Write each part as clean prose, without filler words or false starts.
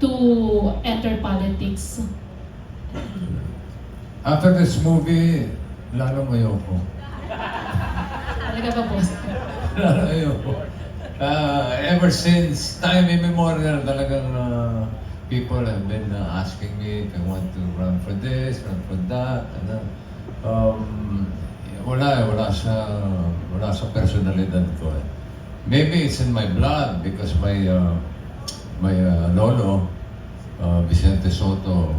to enter politics? After this movie, lalong ayoko. Talaga ba, boss? Lalong ayoko. Ever since time immemorial, talagang people have been asking me if I want to run for this, run for that. Wala sa personalidad ko. Maybe it's in my blood because my lolo, Vicente Soto,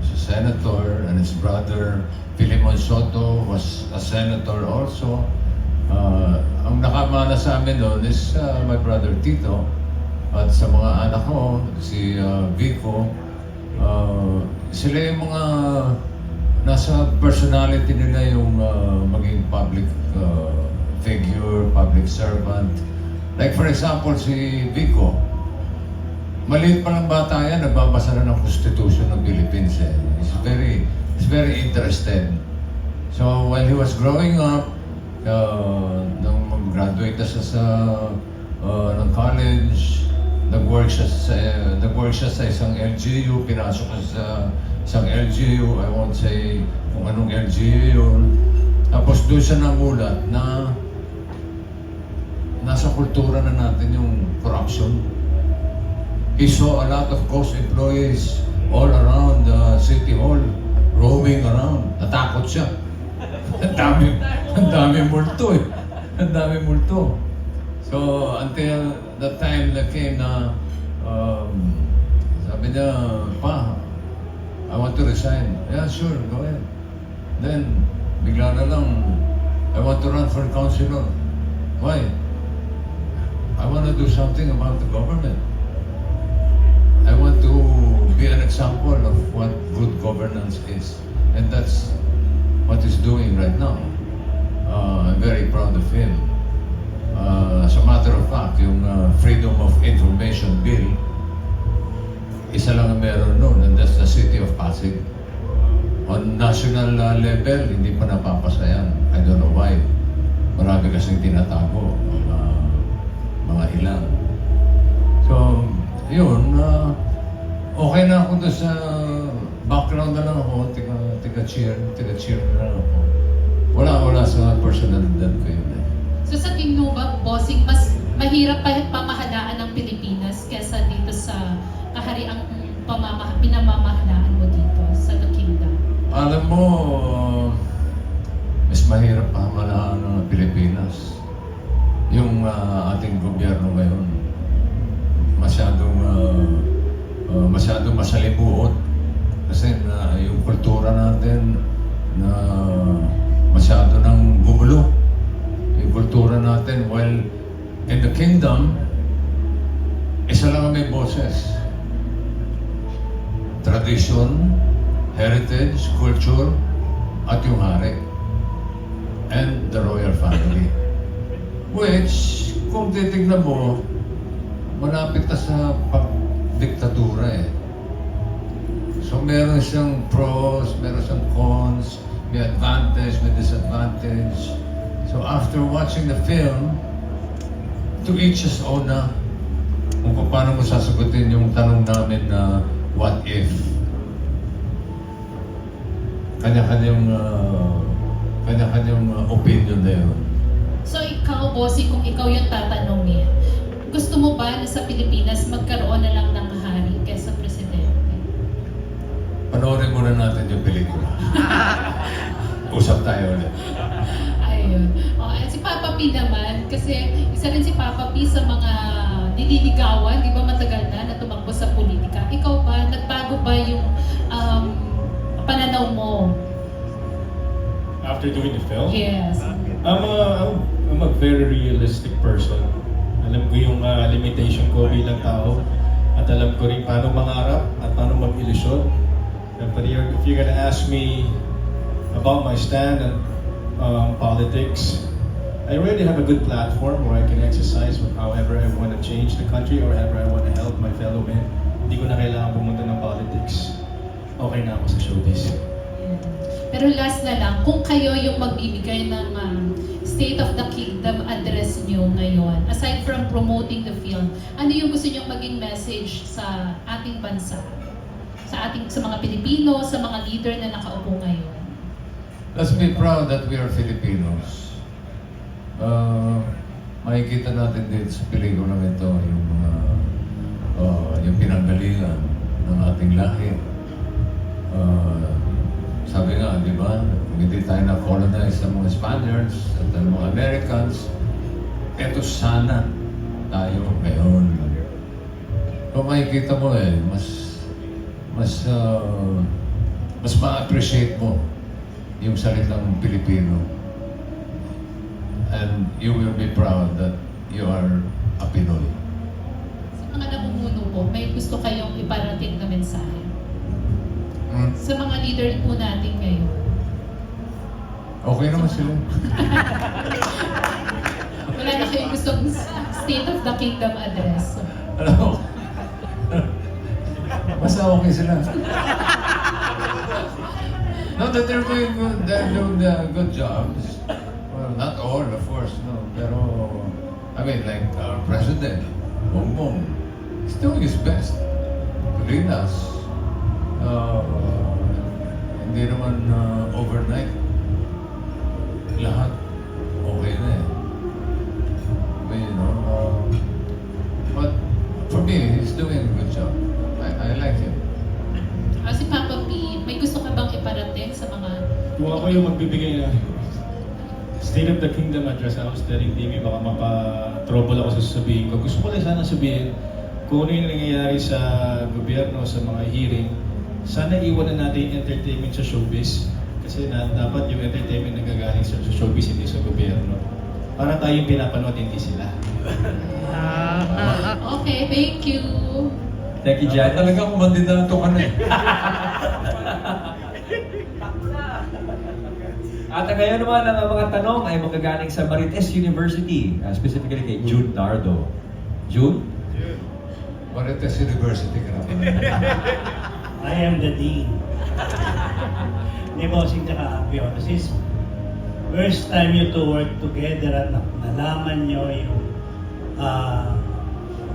was a senator, and his brother, Filimon Soto, was a senator also. Ang nakamana sa amin noon is my brother Tito, at sa mga anak ko, si Vico, sila yung mga nasa personality nila yung maging public figure, public servant. Like for example, si Vico, maliit pa lang bata yan, nagbabasa na ng Constitution ng Philippines. He's very interested. So when he was growing up, nung mag-graduate na siya ng college, nag-work siya sa isang LGU, pinasok siya sa isang LGU, I won't say kung anong LGU yun. Tapos doon siya namulat na nasa kultura na natin yung corruption. He saw a lot of ghost employees all around the city hall, roaming around. Natakot siya. Ang dami multo eh. Ang dami multo. So, until the time that came na, sabi niya, Pa, I want to resign. Yeah, sure, go ahead. Then, bigla na lang, I want to run for councilor. Why? I want to do something about the government. I want to be an example of what good governance is. And that's what he's doing right now. I'm very proud of him. As a matter of fact, yung Freedom of Information Bill, isa lang ang meron noon, and that's the city of Pasig. On national level, hindi pa napapasa yan. I don't know why. Marami kasing tinatago, mga ilang. So, yun, okay na ako doon sa background na lang ako, tiga-cheer na lang ako. Wala sa personalidad ko yun. So sa tingin mo ba, bossing, mas mahirap pamahalaan ng Pilipinas kesa dito sa kahariang pinamamahalaan mo dito sa The Kingdom? Alam mo, mas mahirap pamahalaan ng Pilipinas. Yung ating gobyerno ngayon, masyadong masalimuot. Kasi yung kultura natin na masyado nang gumulo. Yung kultura natin, while in the kingdom, isa lang ang may boses. Tradition, heritage, culture, at yung hari. And the royal family. Which, kung titignan mo, malapit na sa pagdiktatura eh. So meron siyang pros, meron siyang cons, may advantage, may disadvantage. So after watching the film, to each his own na kung paano mo sasagutin yung tanong namin na what if. Kanya-kanyang opinion na yun. So ikaw, bossing, kung ikaw yung tatanungin, gusto mo ba na sa Pilipinas magkaroon na lang ng hari kaysa presidente? Panoorin muna natin yung pelikula. Usap tayo ulit. Ayun. Si Papa P naman, kasi isa rin si Papa P sa mga nililigawan, di ba matagal na tumakbo sa politika. Ikaw ba, nagbago ba yung pananaw mo? After doing the film? Yes. I'm a very realistic person. Alam ko yung limitation ko bilang tao. At alam ko rin paano mangarap at paano mag-ilusyon. But if you're gonna ask me about my stand on politics, I already have a good platform where I can exercise however I want to change the country or however I want to help my fellow men. Hindi ko na kailangan pumunta ng politics. Okay na ako sa showbiz. Pero last na lang, kung kayo yung magbibigay ng State of the Kingdom address nyo ngayon, aside from promoting the film, ano yung gusto nyo maging message sa ating bansa? Sa mga Pilipino, sa mga leader na nakaupo ngayon? Let's be proud that we are Filipinos. Makikita natin din sa pelikula ito yung mga yung pinanggalingan ng ating lahi. Sabi nga, di ba, hindi tayo na-colonize ng mga Spaniards at ng mga Americans. Eto sana tayo ngayon. Kung makikita mo mas ma-appreciate mo yung salitang Pilipino. And you will be proud that you are a Pinoy. Sa mga namumuno po, may gusto kayong iparating na mensahe? Sa mga leader po natin ngayon. Okay naman sila. Wala na kayong gustong State of the Kingdom address. Alam mo, basta okay sila. No, that they're doing good jobs. Well, not all, of course, no. Pero, I mean, like our president, Bongbong, he's doing his best to lead us. Hindi naman overnight. Lahat okay na eh. I mean, but for me, he's doing a good job. I like him. Si Papa P, may gusto ka bang iparating sa mga... Kung ako yung magbibigay ng State of the Kingdom address, I was telling TV, baka mapa-trouble ako sa sasabihin ko. Gusto ko lang sana sabihin, kung ano yung nangyayari sa gobyerno, sa mga hearing, sana iwanan natin yung entertainment sa showbiz. Kasi dapat yung entertainment nagagaling sa showbiz, hindi sa gobyerno. Para tayo yung pinapanood, hindi sila. Okay, thank you. Thank you, Jan. Talagang kumandidato ka na eh. At ngayon naman ang mga tanong ay magagaling sa Marites University, specifically kay June Nardo. June? Marites University ka naman. I am the dean. Ni Bossing tsaka Apio. This is first time you to work together at nalaman nyo yung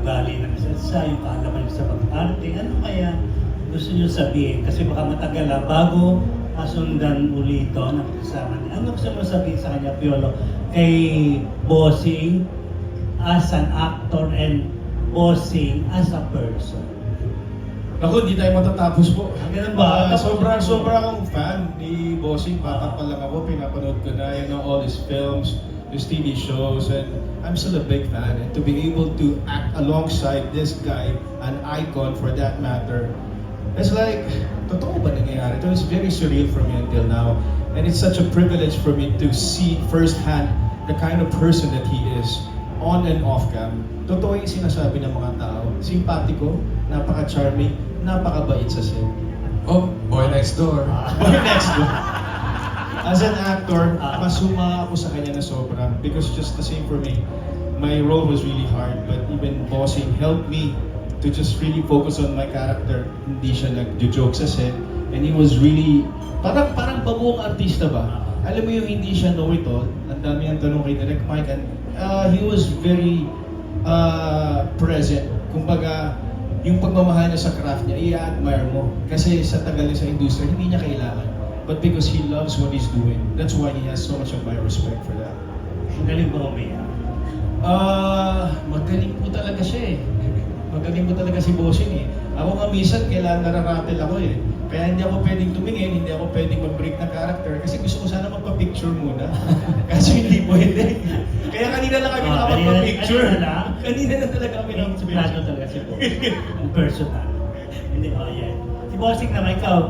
ugali ng isa't isa, yung kaalaman nyo sa pag-arte. Ano kaya gusto nyo sabihin? Kasi baka matagal bago masundan uli ito ng kasama niya. Ano gusto mo sabihin sa kanya, Piolo? Kay Bossing as an actor and Bossing as a person. Ako, hindi tayo matatapos po. Ganun ba? Sobrang akong fan ni Bossing. Bata pa lang ako, pinapanood ko na, all his films, his TV shows, and I'm still a big fan. And to be able to act alongside this guy, an icon for that matter, it's like, totoo ba nangyayari? It's very surreal for me until now. And it's such a privilege for me to see firsthand the kind of person that he is on and off cam. Totoo yung sinasabi ng mga tao. Simpatiko, napaka-charming, napakabait sa set. Oh, boy next door. Next one. As an actor, masuma ako sa kanya na sobra because just the same for me, my role was really hard, but even Bossing helped me to just really focus on my character. Hindi siya nag-joke sa set, and he was really, parang baguong artista ba? Alam mo yung hindi siya know-it-all, ang dami ang tanong kay Direk Mike, and he was very present. Kumbaga, yung pagmamahal niya sa craft niya, i-admire mo. Kasi sa tagal niya sa industriya, hindi niya kailangan. But because he loves what he's doing, that's why he has so much of my respect for that. Magaling ba umiyak? Magaling po talaga siya eh. Magaling po talaga si Bossing eh. Ako nga minsan, kailangan nararatel ako eh. Kaya hindi ako pwedeng tumingin, hindi ako pwedeng mag-break ng character kasi gusto ko sana magpa-picture muna. Kasi hindi pwede. Kaya kanina lang kami nakapagpa-picture. Kanina na talaga kami Inspirado talaga si Bossing. Personal. Hindi, yan. Si Bossing naman, ikaw,